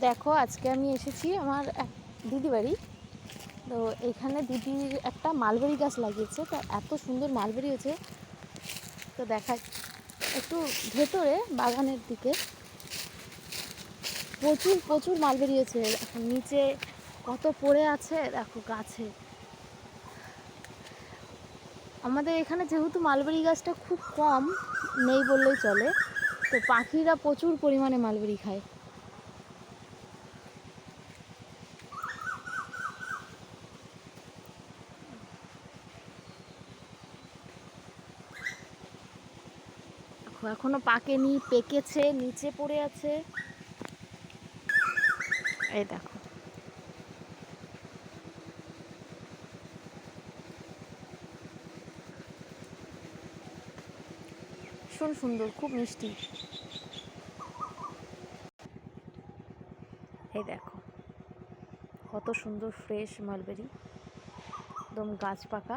দেখো আজকে আমি এসেছি আমার এক দিদি বাড়ি। তো এখানে দিদির একটা মালবেরি গাছ লাগিয়েছে, তা এত সুন্দর মালবেরি হয়েছে। তো দেখা একটু ভেতরে বাগানের দিকে প্রচুর প্রচুর মালবেরি হয়েছে। এখন নিচে কত পড়ে আছে দেখো গাছে। আমাদের এখানে যেহেতু মালবেরি গাছটা খুব কম, নেই বললেই চলে, তো পাখিরা প্রচুর পরিমাণে মালবেরি খায়। এখনো পাকেনি, পেকেছে, নিচে পড়ে আছে। এই দেখো, ভীষণ সুন্দর, খুব মিষ্টি। এই দেখো কত সুন্দর ফ্রেশ মালবেরি, একদম গাছ পাকা।